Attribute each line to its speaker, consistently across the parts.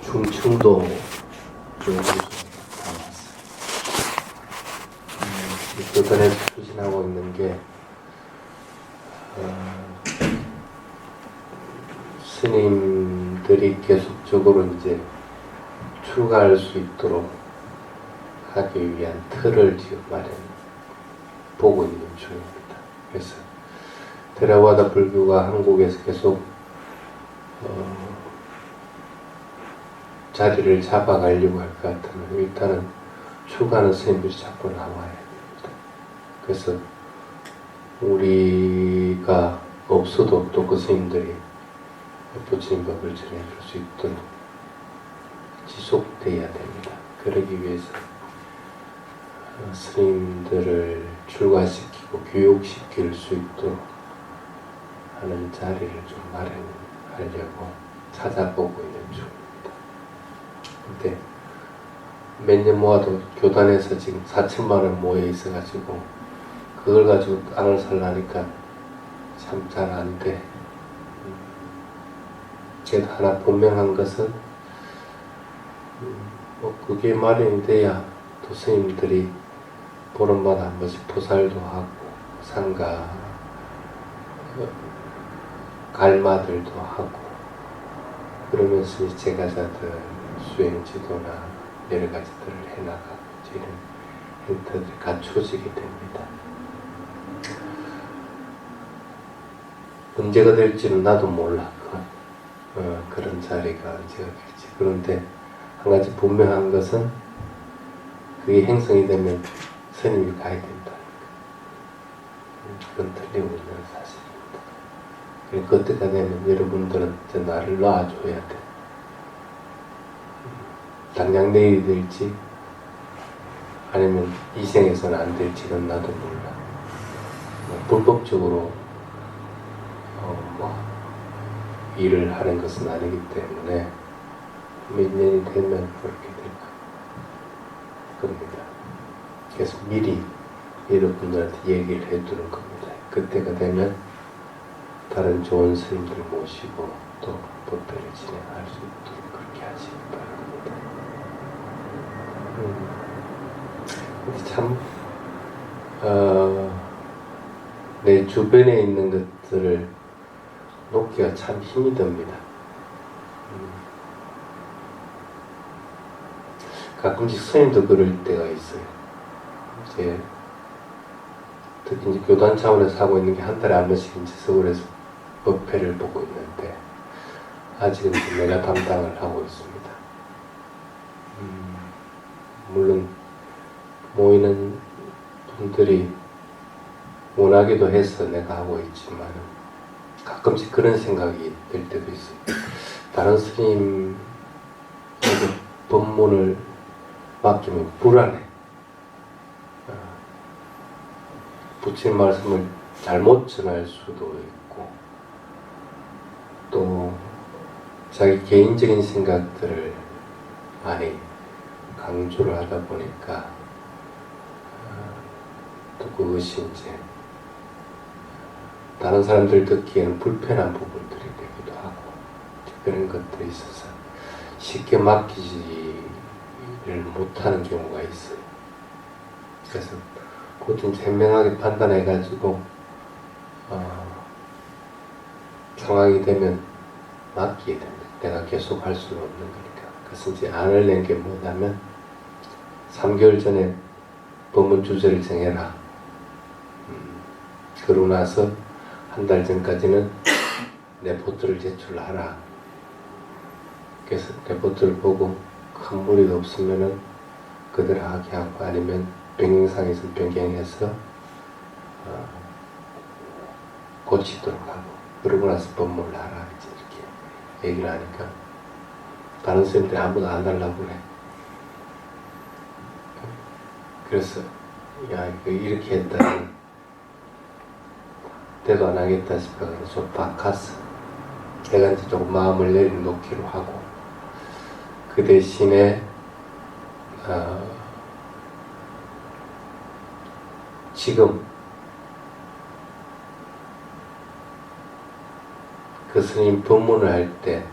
Speaker 1: 중층도 쪽으로 나왔어요. 교단에서 추진하고 있는 게 스님들이 계속적으로 이제 출가할 수 있도록 하기 위한 틀을 지금 보고 있는 중입니다. 그래서 테라와다 불교가 한국에서 계속 자리를 잡아가려고 할 것 같으면 일단은 출가하는 스님들이 자꾸 나와야 됩니다. 그래서 우리가 없어도 또 그 스님들이 부처님 법을 전해줄 수 있도록 지속돼야 됩니다. 그러기 위해서 스님들을 출가시키고 교육시킬 수 있도록 하는 자리를 좀 마련하려고 찾아보고 있는 중입니다. 근데 몇 년 모아도 교단에서 지금 4천만 원 모여 있어가지고 그걸 가지고 땅을 살라니까 참 잘 안 돼. 그래도 하나 분명한 것은 그게 마련이 돼야 또 스님들이 보름마다 한 번씩 포살도 하고 상가 갈마들도 하고 그러면서 제가자들 수행지도나 여러 가지들을 해나가고 이런 행태들이 갖춰지게 됩니다. 언제가 될지는 나도 몰라. 그런 자리가 언제가 될지. 그런데 한 가지 분명한 것은 그게 행성이 되면 스님이 가야 된다. 그건 틀리고 있는 사실입니다. 그러니까 그때가 되면 여러분들은 이제 나를 놔줘야 돼. 당장 내일이 될지 아니면 이 생에서는 안 될지는 나도 몰라. 불법적으로 일을 하는 것은 아니기 때문에 몇 년이 되면 그렇게 될 겁니다. 그래서 미리 여러분들한테 얘기를 해두는 겁니다. 그때가 되면 다른 좋은 스님들 모시고 또 법회를 진행할 수 있도록 그렇게 하시기 바랍니다. 참 내 주변에 있는 것들을 놓기가 참 힘이 듭니다. 가끔씩 스님도 그럴 때가 있어요. 이제 특히 이제 교단 차원에서 하고 있는 게 한 달에 한 번씩 이제 서울에서 법회를 보고 있는데 아직은 내가 담당을 하고 있습니다. 물론 모이는 분들이 원하기도 해서 내가 하고 있지만 가끔씩 그런 생각이 들 때도 있어요. 다른 스님에게 법문을 맡기면 불안해. 부처님 말씀을 잘못 전할 수도 있고 또 자기 개인적인 생각들을 많이 강조를 하다 보니까 또 그것이 이제 다른 사람들 듣기에는 불편한 부분들이 되기도 하고 그런 것들이 있어서 쉽게 맡기지를 못하는 경우가 있어요. 그래서 그것도 현명하게 판단해가지고 상황이 되면 맡기게 됩니다. 내가 계속 할 수는 없는 거니까. 그래서 이제 안을 낸 게 뭐냐면 3개월 전에 법문 주제를 정해라. 그러고 나서 한 달 전까지는 레포트를 제출하라. 그래서 레포트를 보고 큰 무리가 없으면은 그대로 하게 하고 아니면 변경사항이 있으면 변경해서 고치도록 하고 그러고 나서 법문을 하라 이렇게 얘기를 하니까 다른 선생님들이 아무도 안 하려고 그래. 그래서 야 이렇게 했다니 대도 안 하겠다 싶어서 좀 바꿨어. 내가 이제 조금 마음을 내려놓기로 하고 그 대신에 지금 그 스님 법문을 할 때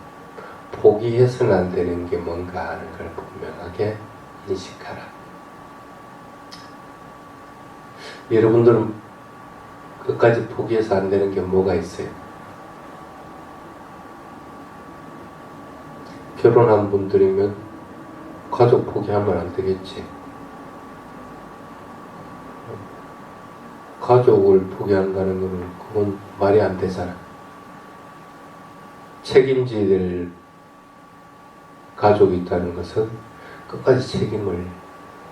Speaker 1: 포기해서는 안 되는 게 뭔가 하는 걸 분명하게 인식하라. 여러분들은 끝까지 포기해서 안 되는 게 뭐가 있어요? 결혼한 분들이면 가족 포기하면 안 되겠지. 가족을 포기한다는 것은 그건 말이 안 되잖아. 책임져야 될 가족이 있다는 것은 끝까지 책임을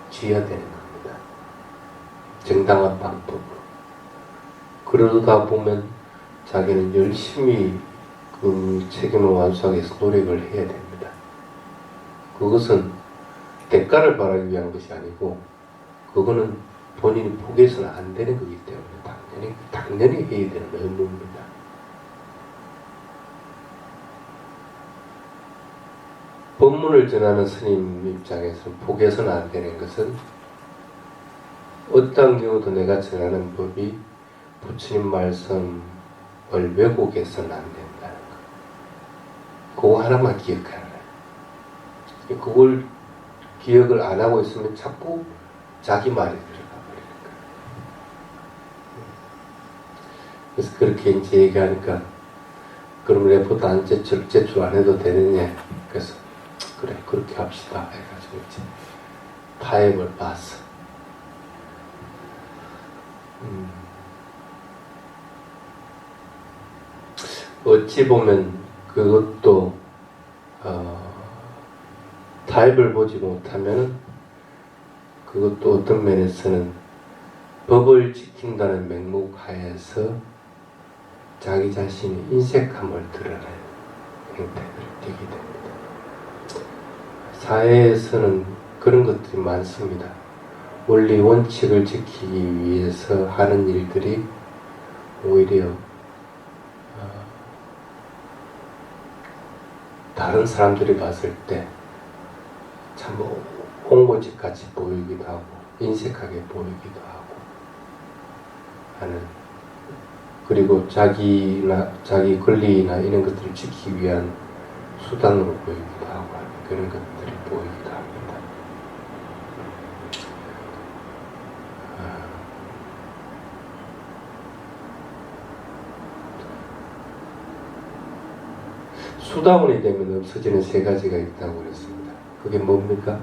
Speaker 1: 져야 되는 겁니다. 정당한 방법으로. 그러다 보면 자기는 열심히 그 책임을 완수하기 위해서 노력을 해야 됩니다. 그것은 대가를 바라기 위한 것이 아니고 그거는 본인이 포기해서는 안 되는 거기 때문에 당연히 해야 되는 의무입니다. 법문을 전하는 스님 입장에서는 포기해서는 안 되는 것은 어떤 경우도 내가 전하는 법이 부처님 말씀을 왜곡해서는 안 된다는 거. 그거 하나만 기억하라. 그걸 기억을 안 하고 있으면 자꾸 자기 말이 들어가 버리는 거예요. 그래서 그렇게 이제 얘기하니까 그럼 레포트 안 제출 안 해도 되느냐. 그래서 그래 그렇게 합시다 해가지고 이제 타협을 봤어. 어찌 보면 그것도 타협을 보지 못하면 그것도 어떤 면에서는 법을 지킨다는 명목 하에서 자기 자신의 인색함을 드러내는 행태를 띠게 됩니다. 사회에서는 그런 것들이 많습니다. 원리 원칙을 지키기 위해서 하는 일들이 오히려 다른 사람들이 봤을 때 참 홍보집 같이 보이기도 하고 인색하게 보이기도 하고 하는, 그리고 자기 권리나 이런 것들을 지키기 위한 수단으로 보이기도 하고 하는 그런 것들이 보이기도 합니다. 수다원이 되면 없어지는 세 가지가 있다고 그랬습니다. 그게 뭡니까?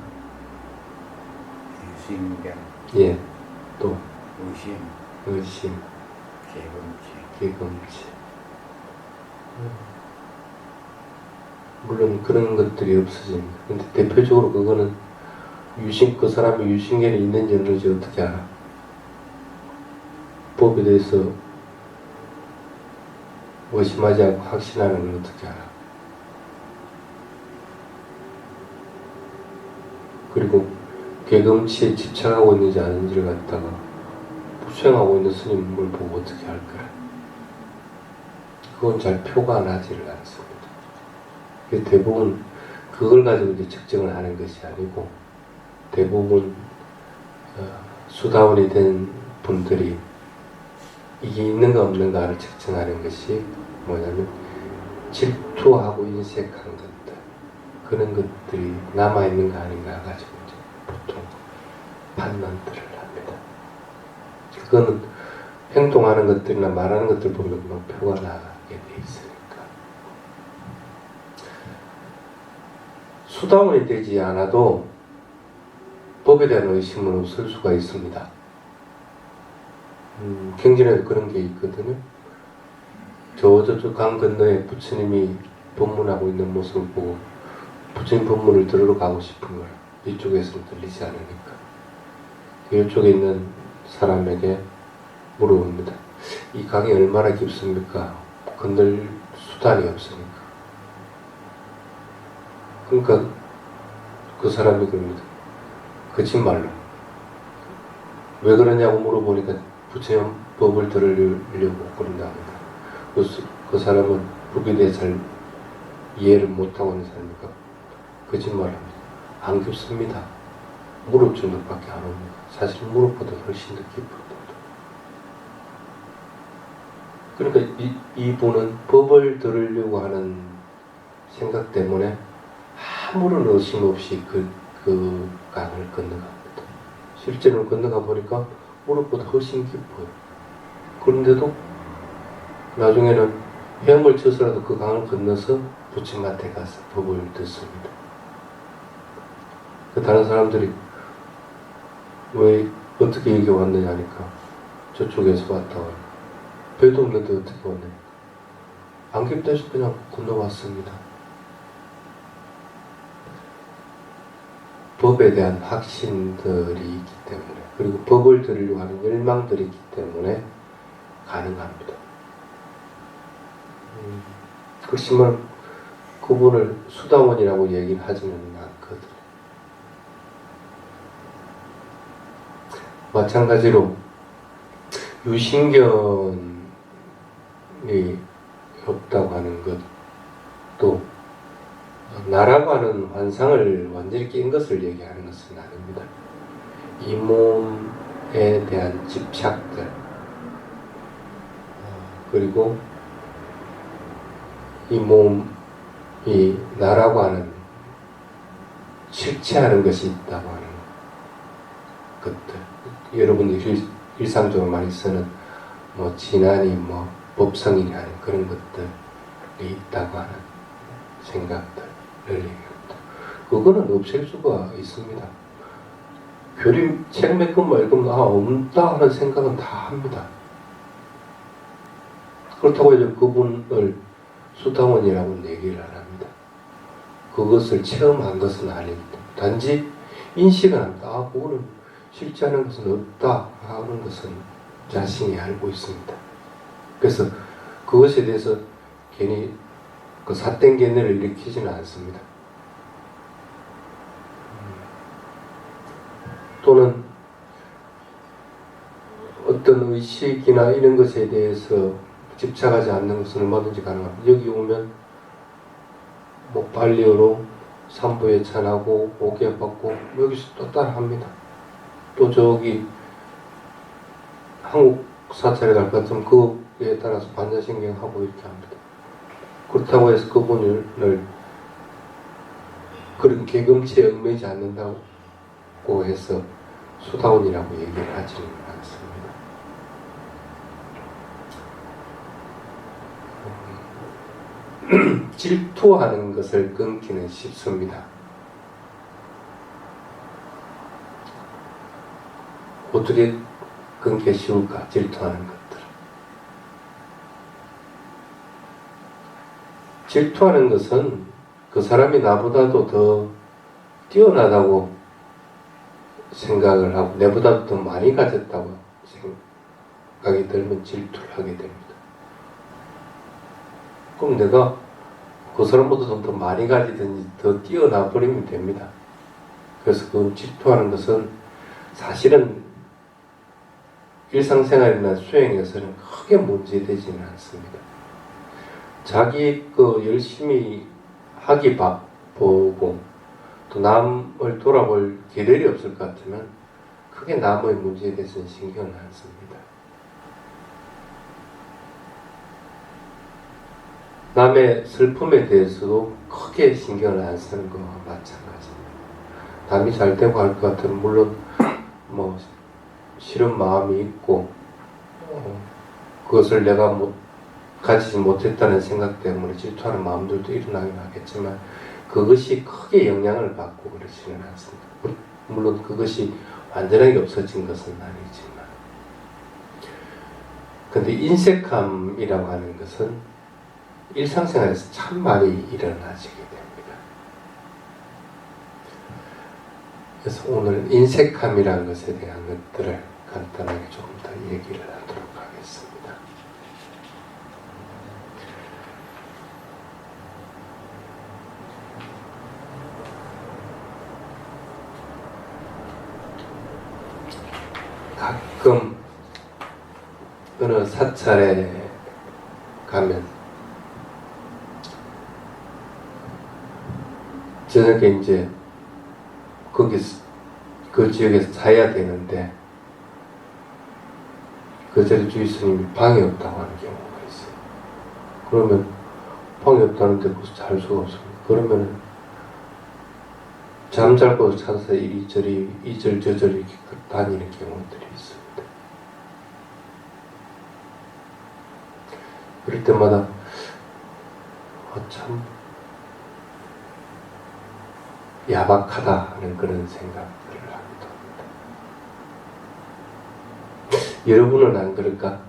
Speaker 2: 신경,
Speaker 1: 예, 또
Speaker 2: 의심,
Speaker 1: 개금치. 물론 그런 것들이 없어집니다. 근데 대표적으로 그거는 그 사람이 유신견이 있는지 없는지 어떻게 알아? 법에 대해서 의심하지 않고 확신하는 걸 어떻게 알아? 그리고 개금치에 집착하고 있는지 아닌지를 갖다가 수행하고 있는 스님을 보고 어떻게 할까요? 그건 잘 표가 나지를 않습니다. 대부분 그걸 가지고 이제 측정을 하는 것이 아니고 대부분 수다원이 된 분들이 이게 있는가 없는가를 측정하는 것이 뭐냐면 질투하고 인색한 것들, 그런 것들이 남아있는가 아닌가 가지고 이제 보통 판단들을 합니다. 그거는 행동하는 것들이나 말하는 것들 보면 막 표가 나게 돼 있으니까. 수다원이 되지 않아도 법에 대한 의심은 없을 수가 있습니다. 경전에도 그런 게 있거든요. 저쪽 강 건너에 부처님이 법문하고 있는 모습을 보고 부처님 법문을 들으러 가고 싶은 걸 이쪽에서는 들리지 않으니까 이쪽에 있는 사람에게 물어봅니다. 이 강이 얼마나 깊습니까? 건널 수단이 없으니까. 그러니까 그 사람이 그럽니다. 거짓말로. 왜 그러냐고 물어보니까 부처님 법을 들으려고 그런답니다. 그 사람은 법에 대해 잘 이해를 못하고 있는 사람이니까 거짓말합니다. 안 깊습니다. 무릎 정도밖에 안 옵니다. 사실 무릎보다 훨씬 더 깊을 정도. 그러니까 이분은 법을 들으려고 하는 생각 때문에 아무런 의심 없이 그 강을 건너갑니다. 실제로 건너가 보니까 무릎보다 훨씬 깊어요. 그런데도 나중에는 헤엄을 쳐서라도 그 강을 건너서 부처님한테 가서 법을 듣습니다. 다른 사람들이 왜 어떻게 여기 왔느냐 하니까 저쪽에서 왔다고 하니까 배도 없는데 어떻게 왔느냐, 안깁대서 그냥 건너왔습니다. 법에 대한 확신들이 있기 때문에, 그리고 법을 들으려고 하는 열망들이 있기 때문에 가능합니다. 그렇지만 그분을 수다원이라고 얘기를 하지는 않거든요. 마찬가지로 유신견이 없다고 하는 것도 나라고 하는 환상을 완전히 깬 것을 얘기하는 것은 아닙니다. 이 몸에 대한 집착들, 그리고 이 몸이 나라고 하는 실체하는 것이 있다고 하는 것들, 여러분들이 일상적으로 많이 쓰는 뭐 진안이 뭐 법성이니 하는 그런 것들이 있다고 하는 생각들을 얘기합니다. 그거는 없앨 수가 있습니다. 교림 책 몇 권 읽으면 없다 하는 생각은 다 합니다. 그렇다고 해서 그분을 수다원이라고는 얘기를 안 합니다. 그것을 체험한 것은 아닙니다. 단지 인식은 합니다. 그거는 실제하는 것은 없다 하는 것은 자신이 알고 있습니다. 그래서 그것에 대해서 괜히 그 삿된 견해를 일으키지는 않습니다. 또는 어떤 의식이나 이런 것에 대해서 집착하지 않는 것은 얼마든지 가능합니다. 여기 오면 뭐 발리어로 삼부에 찬하고 오개 받고 여기서 또 따라합니다. 또 저기 한국 사찰에 갈 것 같으면 그에 따라서 반자신경하고 이렇게 합니다. 그렇다고 해서 그분을 그런 계금치에 얽매이지 않는다고 해서 수다원이라고 얘기를 하지는 않습니다. 질투하는 것을 끊기는 쉽습니다. 어떻게 끊기 쉬울까? 질투하는 것들. 질투하는 것은 그 사람이 나보다도 더 뛰어나다고 생각을 하고 내보다 더 많이 가졌다고 생각이 들면 질투를 하게 됩니다. 그럼 내가 그 사람보다 더 많이 가지든지 더 뛰어나 버리면 됩니다. 그래서 그 질투하는 것은 사실은 일상생활이나 수행에서는 크게 문제되지는 않습니다. 자기 그 열심히 하기 바쁘고 또 남을 돌아볼 계절이 없을 것 같으면 크게 남의 문제에 대해서는 신경을 안 씁니다. 남의 슬픔에 대해서도 크게 신경을 안 쓰는 것과 마찬가지입니다. 남이 잘 되고 할 것 같으면 물론 뭐 싫은 마음이 있고 그것을 내가 가지지 못했다는 생각 때문에 질투하는 마음들도 일어나긴 하겠지만 그것이 크게 영향을 받고 그러지는 않습니다. 물론 그것이 완전하게 없어진 것은 아니지만, 근데 인색함이라고 하는 것은 일상생활에서 참 많이 일어나지게 됩니다. 그래서 오늘 인색함이라는 것에 대한 것들을 간단하게 조금 더 얘기를 하도록 하겠습니다. 가끔 어느 사찰에 가면 저녁에 이제 거기서 그 지역에서 자야 되는데 그 자리 주의스님이 방이 없다고 하는 경우가 있어요. 그러면 방이 없다는데 무슨 잘 수가 없습니다. 그러면 잠잘고 찾아서 이리저리 이절저절 이렇게 다니는 경우들이 있습니다. 그럴 때마다 참 야박하다 하는 그런 생각들을 하기도 합니다. 여러분은 안 그럴까?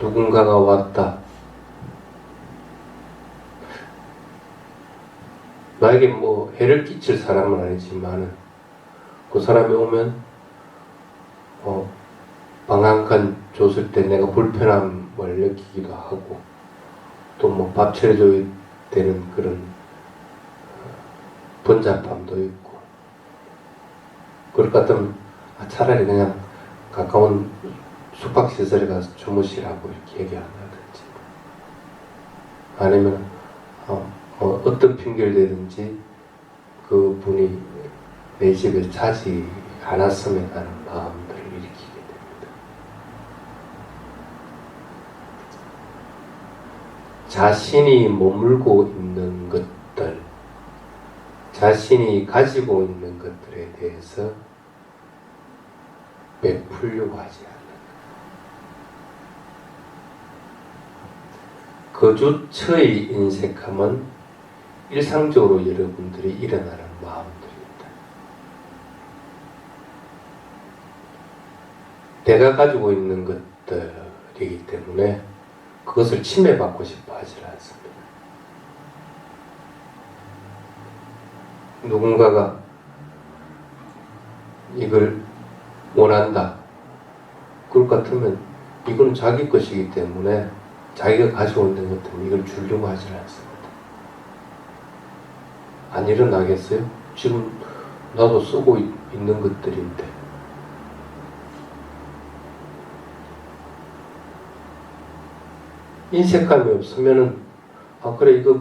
Speaker 1: 누군가가 왔다. 나에게 뭐 해를 끼칠 사람은 아니지만 그 사람이 오면 방 한 칸 줬을 때 내가 불편함을 느끼기도 하고 또 뭐 밥 차려줘야 되는 그런 번잡함도 있고 그럴 것 같으면 차라리 그냥 가까운 숙박시설에 가서 주무시라고 이렇게 얘기한다든지 아니면 어떤 핑계를 대든지 그 분이 내 집에 자지 않았으면 하는 마음들을 일으키게 됩니다. 자신이 머물고 있는 것들, 자신이 가지고 있는 것들에 대해서 베풀려고 하지 않는 거주처의 인색함은 일상적으로 여러분들이 일어나는 마음들입니다. 내가 가지고 있는 것들이기 때문에 그것을 침해받고 싶어 하지 않습니다. 누군가가 이걸 원한다. 그럴 것 같으면 이건 자기 것이기 때문에 자기가 가지고 있는 것들은 이걸 주려고 하지 않습니다. 안 일어나겠어요? 지금 나도 쓰고 있는 것들인데. 인색감이 없으면은 그래 이거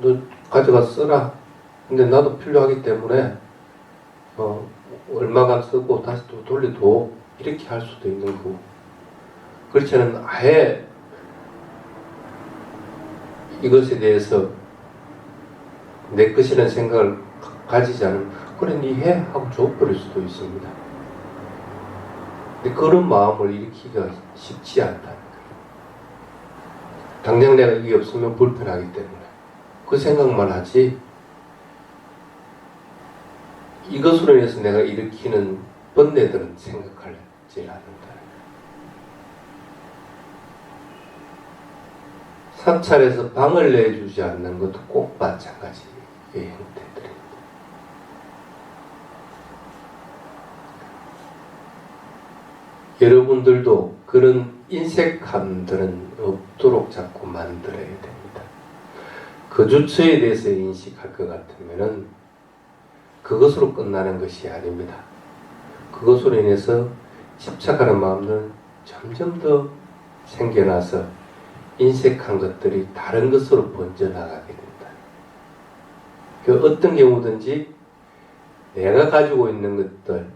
Speaker 1: 너 가져가 써라. 근데 나도 필요하기 때문에 얼마간 쓰고 다시 또 돌려줘. 이렇게 할 수도 있는 거고. 그렇지 않으면 아예 이것에 대해서 내 것이라는 생각을 가지지 않으면 그래 니 해 하고 줘버릴 수도 있습니다. 근데 그런 마음을 일으키기가 쉽지 않다는 거예요. 당장 내가 이게 없으면 불편하기 때문에 그 생각만 하지 이것으로 인해서 내가 일으키는 번뇌들은 생각하지 않는다. 사찰에서 방을 내주지 않는 것도 꼭 마찬가지의 형태들입니다. 여러분들도 그런 인색함들은 없도록 자꾸 만들어야 됩니다. 거주처에 대해서 인식할 것 같으면은 그것으로 끝나는 것이 아닙니다. 그것으로 인해서 집착하는 마음들은 점점 더 생겨나서 인색한 것들이 다른 것으로 번져나가게 된다. 그 어떤 경우든지 내가 가지고 있는 것들,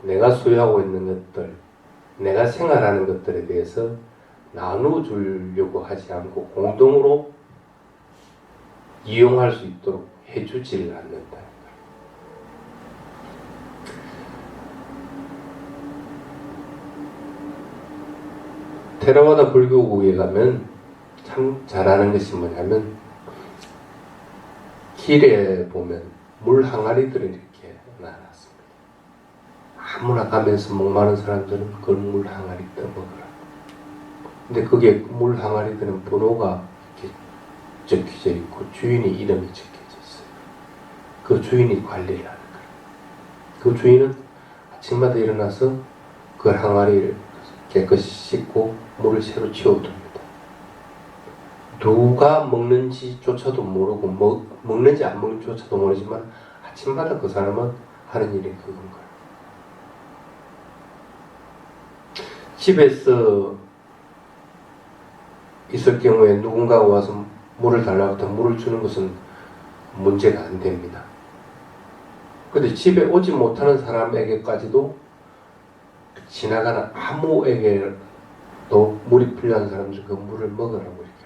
Speaker 1: 내가 소유하고 있는 것들, 내가 생활하는 것들에 대해서 나눠주려고 하지 않고 공동으로 이용할 수 있도록 해주지를 않는다. 테라와다 불교국에 가면 참 잘하는 것이 뭐냐면 길에 보면 물 항아리들을 이렇게 놔놨습니다. 아무나 가면서 목마른 사람들은 그 물 항아리 떠먹으라. 근데 그게 물 항아리들은 번호가 이렇게 적혀져 있고 주인이 이름이 적혀져 있어요. 그 주인이 관리를 하는 거예요. 그 주인은 아침마다 일어나서 그 항아리를 깨끗이 씻고 물을 새로 치워둡니다. 누가 먹는지조차도 모르고 먹는지 안 먹는지조차도 모르지만 아침마다 그 사람은 하는 일이 그건 거예요. 집에서 있을 경우에 누군가가 와서 물을 달라고 해서 물을 주는 것은 문제가 안 됩니다. 그런데 집에 오지 못하는 사람에게까지도 지나가는 아무에게 또 물이 필요한 사람들 그 물을 먹으라고 이렇게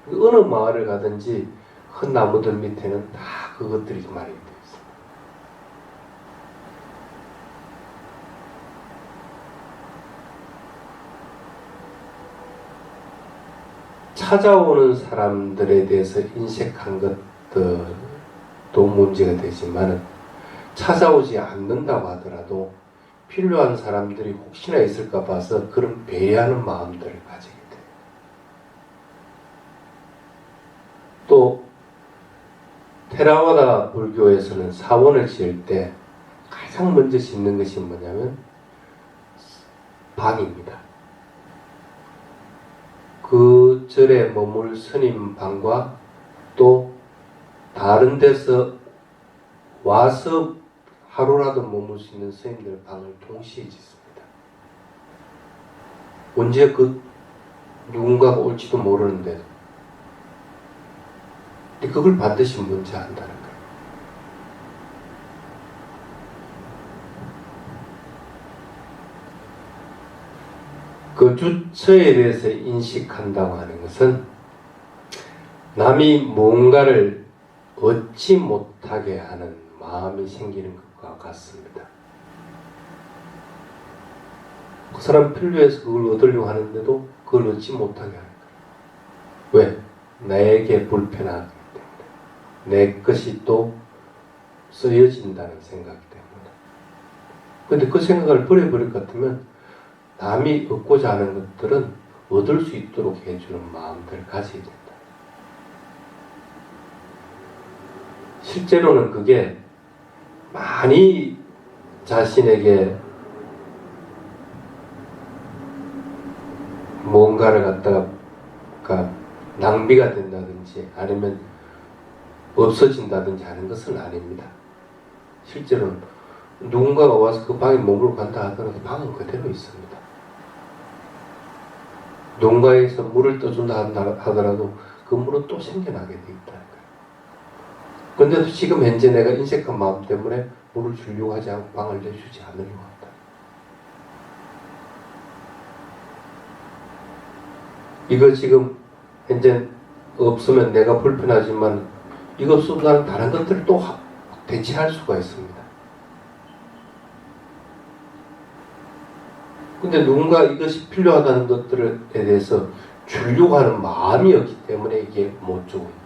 Speaker 1: 합니다. 어느 마을을 가든지 큰 나무들 밑에는 다 그것들이 마련되어 있습니다. 찾아오는 사람들에 대해서 인색한 것도 문제가 되지만 찾아오지 않는다고 하더라도 필요한 사람들이 혹시나 있을까 봐서 그런 배려하는 마음들을 가지게 돼요. 또 테라와다 불교에서는 사원을 지을 때 가장 먼저 짓는 것이 뭐냐면 방입니다. 그 절에 머물 스님 방과 또 다른 데서 와서 하루라도 머물 수 있는 스님들 방을 동시에 짓습니다. 언제 누군가가 올지도 모르는데 그걸 반드시 먼저 한다는 거예요. 그 주처에 대해서 인식한다고 하는 것은 남이 뭔가를 얻지 못하게 하는 마음이 생기는 것과 같습니다. 그 사람 필요해서 그걸 얻으려고 하는데도 그걸 얻지 못하게 하는 거예요. 왜? 나에게 불편하기 때문에. 내 것이 또 쓰여진다는 생각 때문에. 근데 그 생각을 버려버릴 것 같으면 남이 얻고자 하는 것들은 얻을 수 있도록 해주는 마음들을 가지게 된다. 실제로는 그게 많이 자신에게 뭔가를 갖다가 낭비가 된다든지 아니면 없어진다든지 하는 것은 아닙니다. 실제로는 누군가가 와서 그 방에 머물러 간다 하더라도 방은 그대로 있습니다. 누군가에서 물을 떠준다 하더라도 그 물은 또 생겨나게 돼 있다는 거예요. 그런데도 지금 현재 내가 인색한 마음 때문에 물을 주려고 하지 않고 방을 내주지 않으려고 한다. 이거 지금 현재 없으면 내가 불편하지만 이거 없어도 나는 다른 것들을 또 대체할 수가 있습니다. 근데 누군가 이것이 필요하다는 것들에 대해서 주려고 하는 마음이 없기 때문에 이게 못 주고 있는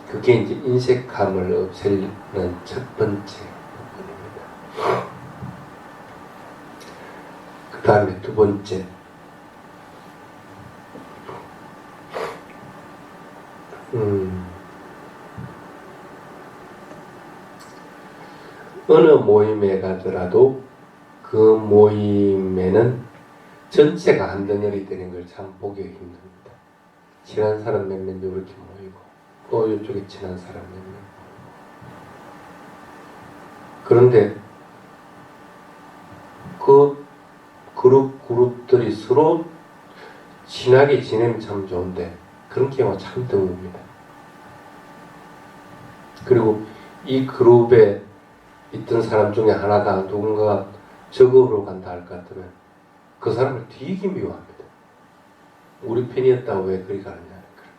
Speaker 1: 거예요. 그게 이제 인색함을 없애는 첫 번째 부분입니다. 그 다음에 두 번째. 어느 모임에 가더라도 그 모임에는 전체가 한 덩어리 되는 걸 참 보기 힘듭니다. 친한 사람 몇 명 이렇게 모이고 또 이쪽에 친한 사람 몇 명. 그런데 그 그룹들이 서로 친하게 지내면 참 좋은데 그런 경우가 참 드뭅니다. 그리고 이 그룹에 있던 사람 중에 하나가 누군가가 저그룹으로 간다 할 것 같으면 그 사람을 되게 미워합니다. 우리 편이었다고 왜 그리 가느냐는 거예요.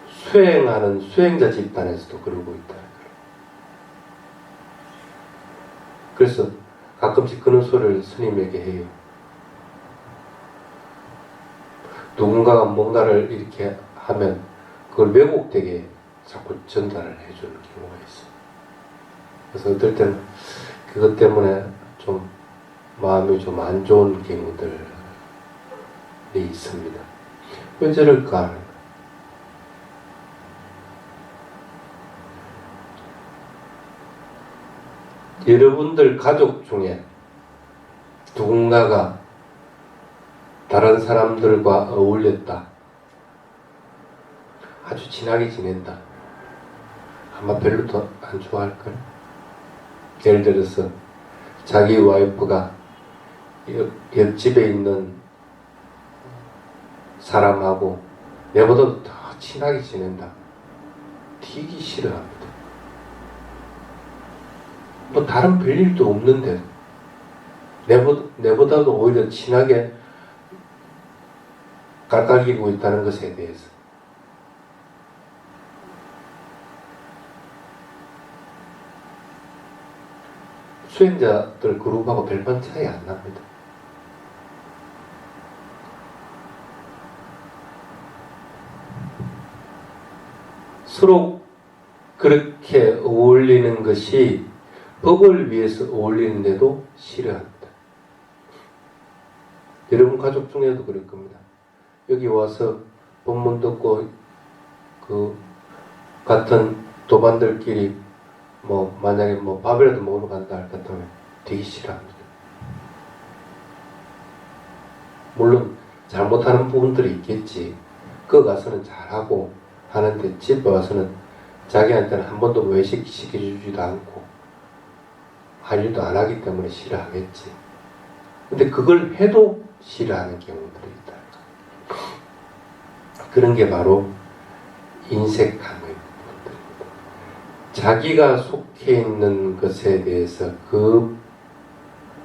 Speaker 1: 수행하는 수행자 집단에서도 그러고 있다는 거예요. 그래서 가끔씩 그런 소리를 스님에게 해요. 누군가가 뭔가를 이렇게 하면 그걸 왜곡되게 자꾸 전달을 해주는 경우가 있어요. 그래서 어떨 때는 그것 때문에 좀 마음이 좀 안 좋은 경우들이 있습니다. 왜 저럴까? 여러분들 가족 중에 누군가가 다른 사람들과 어울렸다. 아주 친하게 지낸다. 아마 별로 더 안 좋아할걸? 예를 들어서 자기 와이프가 옆집에 있는 사람하고 내보다 더 친하게 지낸다. 되게 싫어합니다. 뭐 다른 별일도 없는데 내보다도 오히려 친하게 깔깔기고 있다는 것에 대해서 수행자들 그룹하고 별반 차이 안 납니다. 서로 그렇게 어울리는 것이 법을 위해서 어울리는데도 싫어합니다. 여러분 가족 중에도 그럴 겁니다. 여기 와서 법문 듣고 그 같은 도반들끼리 뭐 만약에 뭐 밥이라도 먹으러 간다 할 것 같으면 되게 싫어합니다. 물론 잘못하는 부분들이 있겠지. 그 가서는 잘하고 하는데 집에 와서는 자기한테는 한 번도 외식시켜주지도 않고 할 일도 안 하기 때문에 싫어하겠지. 근데 그걸 해도 싫어하는 경우들이 있다. 그런 게 바로 인색함의 부분들입니다. 자기가 속해 있는 것에 대해서 그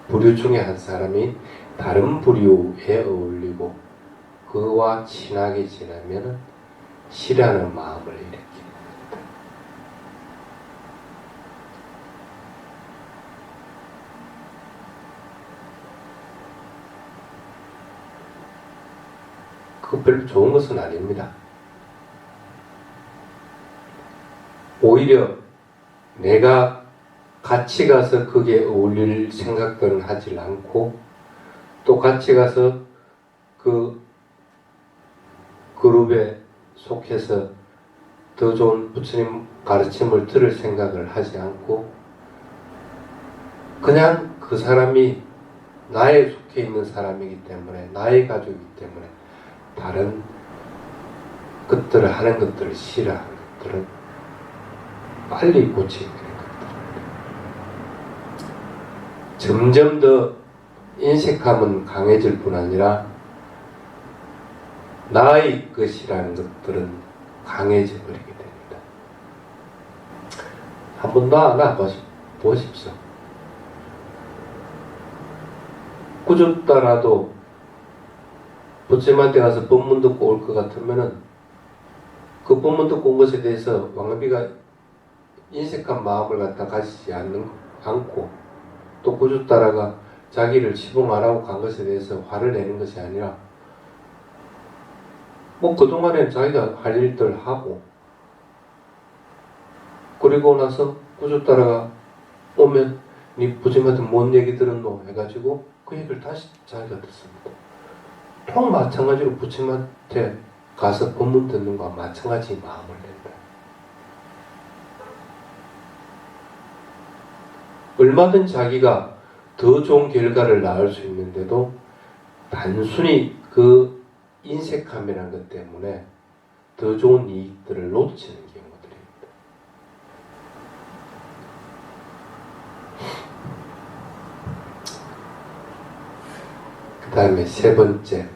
Speaker 1: 부류 중에 한 사람이 다른 부류에 어울리고 그와 친하게 지내면 싫어하는 마음을 일으킵니다. 그거 별로 좋은 것은 아닙니다. 오히려 내가 같이 가서 거기에 어울릴 생각들은 하지 않고 또 같이 가서 그 그룹에 속해서 더 좋은 부처님 가르침을 들을 생각을 하지 않고 그냥 그 사람이 나에 속해 있는 사람이기 때문에 나의 가족이기 때문에 다른 것들을 하는 것들을 싫어하는 것들은 빨리 고치게 되는 것들. 점점 더 인색함은 강해질 뿐 아니라 나의 것이라는 것들은 강해져 버리게 됩니다. 한번 놔 보십시오. 꾸짖다라도 부처님한테 가서 법문 듣고 올 것 같으면은 그 법문 듣고 온 것에 대해서 왕비가 인색한 마음을 갖다 가지지 않고 또 꾸짖다라가 자기를 시봉하라고 간 것에 대해서 화를 내는 것이 아니라 뭐 그동안엔 자기가 할 일들 하고 그리고 나서 꾸짖다라가 오면 네 부처님한테 뭔 얘기 들었노 해가지고 그 얘기를 다시 자기가 듣습니다. 통 마찬가지로 부처님한테 가서 법문 듣는 거와 마찬가지 마음을 낸다. 얼마든 자기가 더 좋은 결과를 낳을 수 있는데도 단순히 그 인색함이라는 것 때문에 더 좋은 이익들을 놓치는 경우들입니다. 그 다음에 세 번째,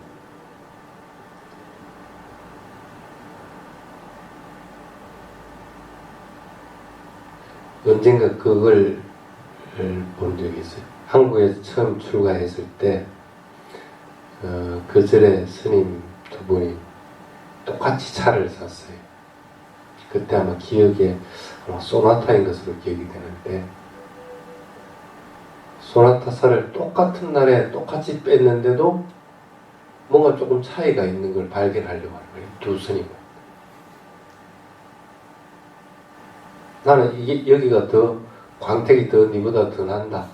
Speaker 1: 언젠가 그걸 본 적이 있어요. 한국에서 처음 출가했을 때 그 절에 스님 두 분이 똑같이 차를 샀어요. 그때 아마 기억에 소나타인 것으로 기억이 되는데 소나타차를 똑같은 날에 똑같이 뺐는데도 뭔가 조금 차이가 있는 걸 발견하려고 하는 거예요. 두 스님은. 나는 여기가 더 광택이 더 니보다 더 난다.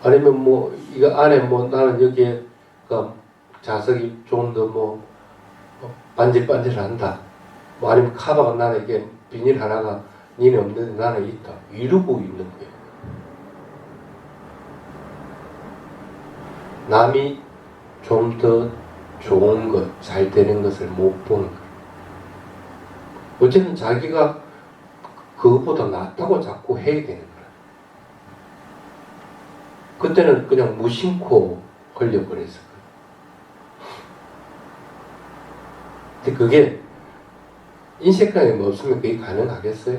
Speaker 1: 아니면 뭐 이거 안에 뭐 나는 여기에 자석이 좀 더 뭐 반질반질한다. 뭐 아니면 카바가 나는 이게 비닐 하나가 니네 없는데 나는 있다. 이러고 있는 거예요. 남이 좀 더 좋은 것, 잘 되는 것을 못 보는 거예요. 어쨌든 자기가 그것보다 낫다고 자꾸 해야 되는 거예요. 그때는 그냥 무심코 걸려버렸어요. 근데 그게 인색감이 없으면 그게 가능하겠어요?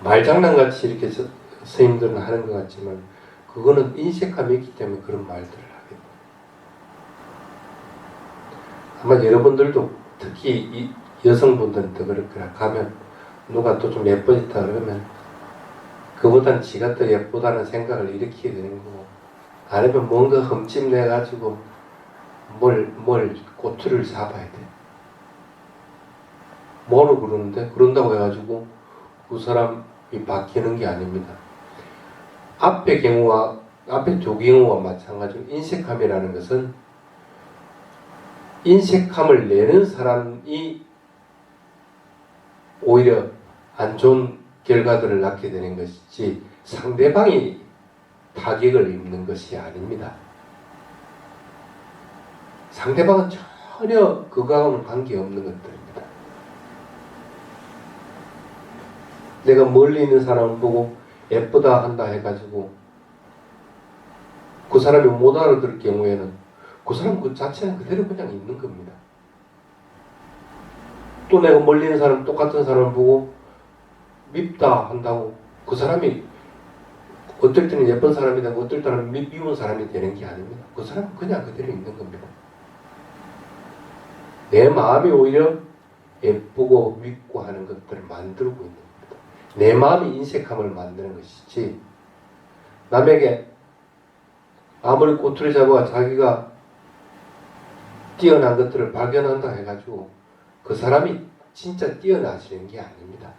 Speaker 1: 말장난같이 이렇게 스님들은 하는 것 같지만 그거는 인색함이 있기 때문에 그런 말들을 하게 돼요. 아마 여러분들도 특히 이 여성분들은 더 그럴 거라. 가면 누가 또 좀 예뻐졌다 그러면 그보다는 지가 더 예쁘다는 생각을 일으키게 되는 거고, 아니면 뭔가 흠집내가지고 뭘 꼬투리를 잡아야 돼. 뭐로 그러는데? 그런다고 해가지고 그 사람이 바뀌는 게 아닙니다. 앞에 두 경우와 마찬가지로 인색함이라는 것은 인색함을 내는 사람이 오히려 안 좋은 결과들을 낳게 되는 것이지 상대방이 타격을 입는 것이 아닙니다. 상대방은 전혀 그거하고는 관계없는 것들입니다. 내가 멀리 있는 사람을 보고 예쁘다 한다 해가지고 그 사람이 못 알아들을 경우에는 그 사람 그 자체는 그대로 그냥 있는 겁니다. 또 내가 멀리 있는 사람, 똑같은 사람을 보고 밉다 한다고 그 사람이 어떨 때는 예쁜 사람이 되고 어떨 때는 미운 사람이 되는 게 아닙니다. 그 사람은 그냥 그대로 있는 겁니다. 내 마음이 오히려 예쁘고 밉고 하는 것들을 만들고 있는 겁니다. 내 마음이 인색함을 만드는 것이지, 남에게 아무리 꼬투리 잡아 자기가 뛰어난 것들을 발견한다 해가지고 그 사람이 진짜 뛰어나지는 게 아닙니다.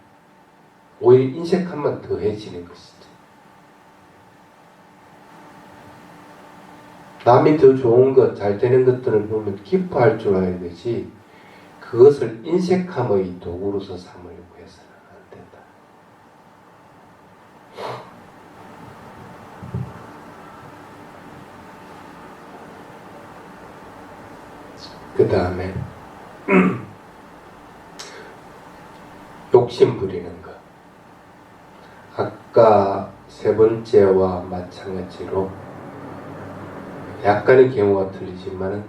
Speaker 1: 오히려 인색함만 더해지는 것이죠. 남이 더 좋은 것, 잘 되는 것들을 보면 기뻐할 줄 알아야 되지, 그것을 인색함의 도구로서 삼으려고 해서는 안 된다. 그 다음에 욕심 부리는 것. 아까 세 번째와 마찬가지로 약간의 경우가 틀리지만은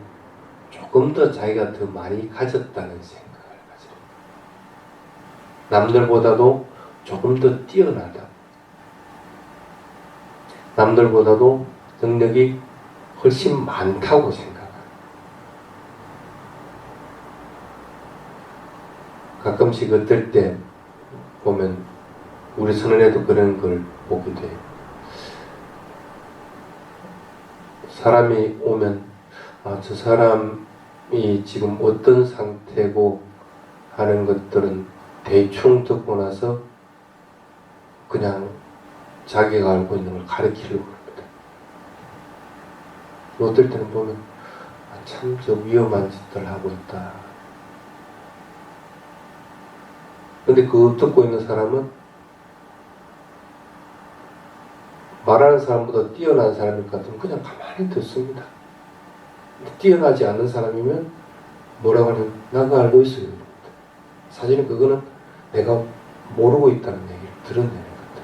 Speaker 1: 조금 더 자기가 더 많이 가졌다는 생각을 가져요. 남들보다도 조금 더 뛰어나다. 남들보다도 능력이 훨씬 많다고 생각합니다. 가끔씩 어떨 때 보면 우리 선언에도 그런 걸 보게 돼요. 사람이 오면 저 사람이 지금 어떤 상태고 하는 것들은 대충 듣고 나서 그냥 자기가 알고 있는 걸 가르치려고 합니다. 어떨 때는 보면 참 저 위험한 짓들 하고 있다. 근데 그거 듣고 있는 사람은 말하는 사람보다 뛰어난 사람일 것 같으면 그냥 가만히 듣습니다. 뛰어나지 않는 사람이면 뭐라고 하냐면 나가 알고 있어요. 사실은 그거는 내가 모르고 있다는 얘기를 드러내는 것들.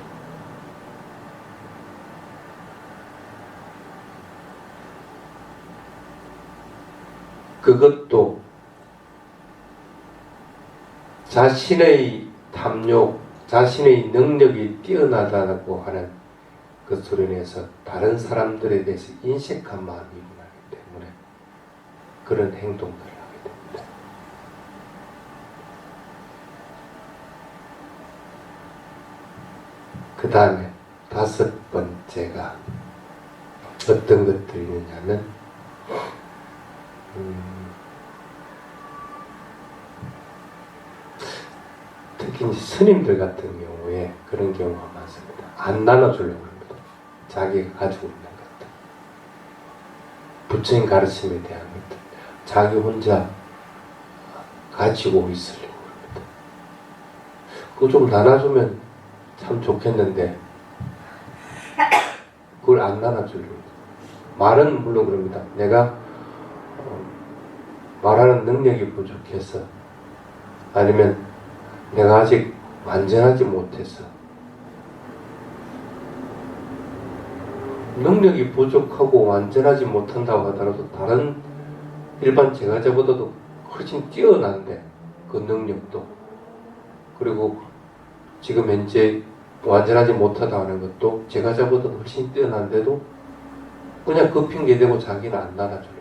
Speaker 1: 그것도 자신의 탐욕, 자신의 능력이 뛰어나다고 하는 그 소리에서 다른 사람들에 대해서 인색한 마음이 일어나기 때문에 그런 행동들을 하게 됩니다. 그 다음에 다섯 번째가 어떤 것들이 있느냐면 특히 이제 스님들 같은 경우에 그런 경우가 많습니다. 안 나눠주려고 합니다. 자기가 가지고 있는 것들. 부처님 가르침에 대한 것들. 자기 혼자 가지고 있으려고 합니다. 그거 좀 나눠주면 참 좋겠는데 그걸 안 나눠주려고 합니다. 말은 물론 그럽니다. 내가 말하는 능력이 부족해서, 아니면 내가 아직 완전하지 못해서, 능력이 부족하고 완전하지 못한다고 하더라도 다른 일반 제가자보다도 훨씬 뛰어난데 그 능력도, 그리고 지금 현재 완전하지 못하다 하는 것도 제가 저보다 훨씬 뛰어난데도 그냥 그 핑계 대고 자기는 안 나가줘요.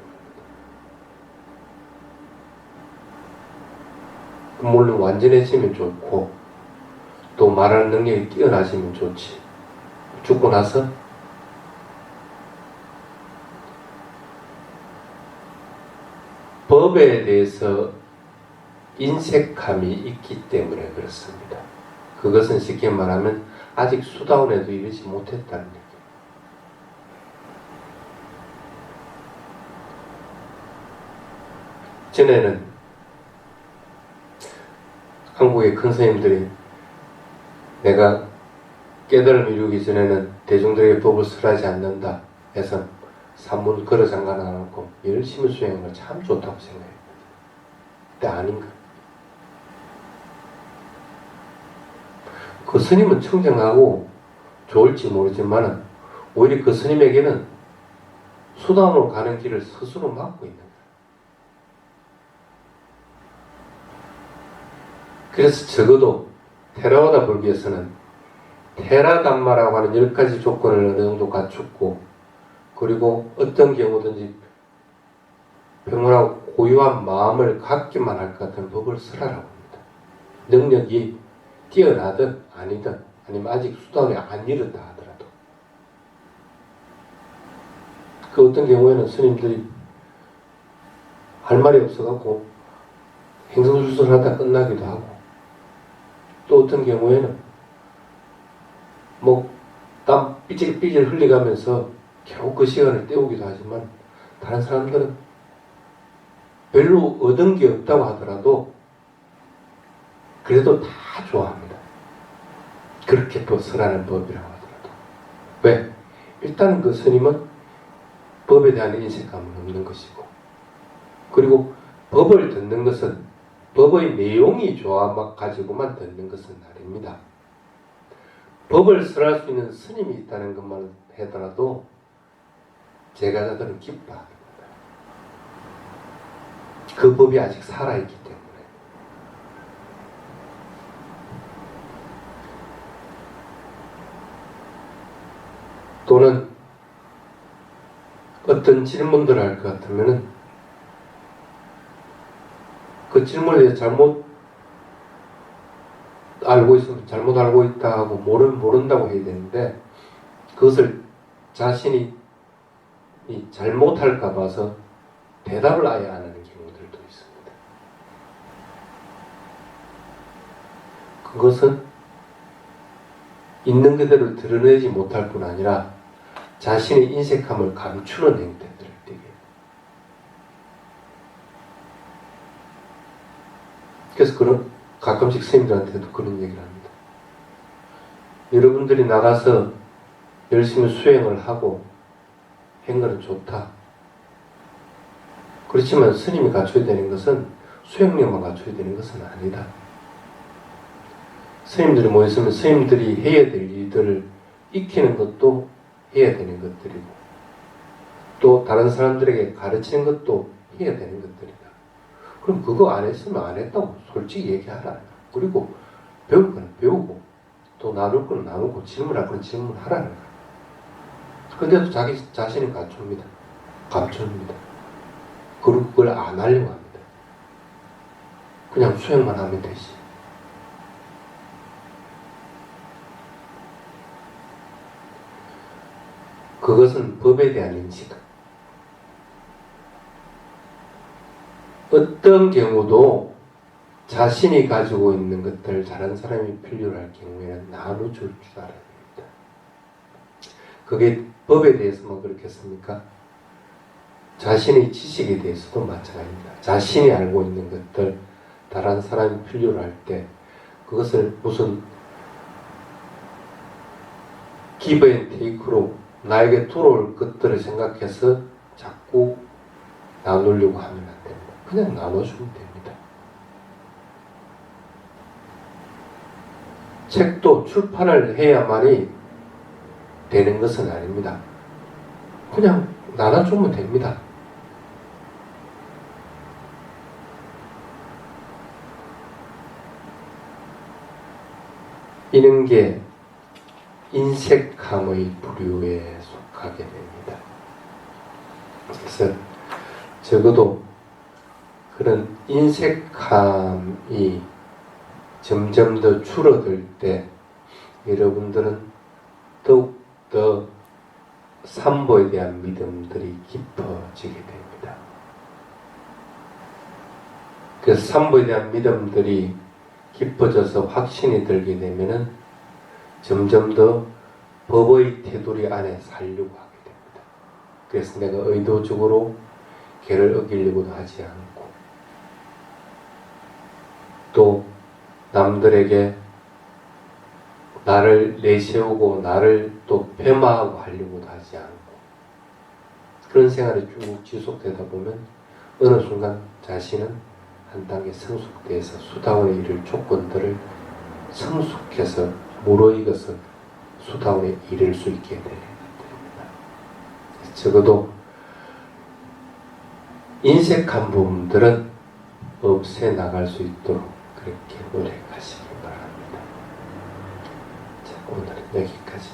Speaker 1: 물론 완전해지면 좋고 또 말하는 능력이 뛰어나시면 좋지. 죽고 나서 법에 대해서 인색함이 있기 때문에 그렇습니다. 그것은 쉽게 말하면 아직 수다원에도 이르지 못했다는 얘기예요. 전에는 한국의 큰 스님들이 내가 깨달음을 이루기 전에는 대중들에게 법을 설하지 않는다 해서 산문 걸어 잠깐 안 하고 열심히 수행하는 걸 참 좋다고 생각해요. 근데 아닌가? 그 스님은 청정하고 좋을지 모르지만 오히려 그 스님에게는 수단으로 가는 길을 스스로 막고 있는 거예요. 그래서 적어도 테라와다 불교에서는 테라담마라고 하는 10가지 조건을 어느 정도 갖췄고 그리고 어떤 경우든지 평온하고 고유한 마음을 갖기만 할 것 같은 법을 설하라고 합니다. 능력이 뛰어나든 아니든 아니면 아직 수단이 안 이르다 하더라도 그 어떤 경우에는 스님들이 할 말이 없어갖고 행성술설하다 끝나기도 하고 또 어떤 경우에는 뭐 땀 삐질삐질 흘려가면서 겨우 그 시간을 때우기도 하지만 다른 사람들은 별로 얻은 게 없다고 하더라도 그래도 다 좋아합니다. 그렇게 또 설하는 법이라고 하더라도. 왜? 일단 그 스님은 법에 대한 인색감은 없는 것이고 그리고 법을 듣는 것은 법의 내용이 좋아가지고만 듣는 것은 아닙니다. 법을 설할 수 있는 스님이 있다는 것만 하더라도 제가자들은 기뻐합니다. 그 법이 아직 살아있기 때문에. 또는 어떤 질문들을 할 것 같으면은 그 질문에 대해서 잘못 알고 있으면 잘못 알고 있다 하고 모른다고 해야 되는데 그것을 자신이 잘못할까 봐서 대답을 아예 안 하는 경우들도 있습니다. 그것은 있는 그대로 드러내지 못할 뿐 아니라 자신의 인색함을 감추는 행태들을 되게. 그래서 가끔씩 스님들한테도 그런 얘기를 합니다. 여러분들이 나가서 열심히 수행을 하고 한 거는 좋다. 그렇지만 스님이 갖춰야 되는 것은 수행력만 갖춰야 되는 것은 아니다. 스님들이 모였으면 스님들이 해야 될 일들을 익히는 것도 해야 되는 것들이고 또 다른 사람들에게 가르치는 것도 해야 되는 것들이다. 그럼 그거 안 했으면 안 했다고 솔직히 얘기하라. 그리고 배울 거는 배우고 또 나눌 거는 나누고 질문할 거는 질문하라는 거야. 근데도 자기 자신이 감춥니다. 그리고 그걸 안 하려고 합니다. 그냥 수행만 하면 되지. 그것은 법에 대한 인식. 어떤 경우도 자신이 가지고 있는 것들을 다른 사람이 필요로 할 경우에는 나눠줄 줄 알아야 됩니다. 그게 법에 대해서만 그렇겠습니까? 자신의 지식에 대해서도 마찬가지입니다. 자신이 알고 있는 것들 다른 사람이 필요로 할 때 그것을 무슨 기브 앤 테이크로 나에게 돌아올 것들을 생각해서 자꾸 나누려고 하면 안 됩니다. 그냥 나눠주면 됩니다. 책도 출판을 해야만이 되는 것은 아닙니다. 그냥 나눠주면 됩니다. 이런 게 인색함의 부류에 속하게 됩니다. 그래서 적어도 그런 인색함이 점점 더 줄어들 때 여러분들은 더욱더 삼보에 대한 믿음들이 깊어지게 됩니다. 그래서 삼보에 대한 믿음들이 깊어져서 확신이 들게 되면은 점점 더 법의 테두리 안에 살려고 하게 됩니다. 그래서 내가 의도적으로 개를 어기려고도 하지 않고 또 남들에게 나를 내세우고 나를 또 폄하하고 하려고도 하지 않고 그런 생활이 쭉 지속되다 보면 어느 순간 자신은 한 단계 성숙돼서 수다원에 이를 조건들을 성숙해서 무르익어서 수다원에 이를 수 있게 됩니다. 적어도 인색한 부분들은 없애 나갈 수 있도록 그렇게 노력하시기 바랍니다. 자, 오늘은 여기까지.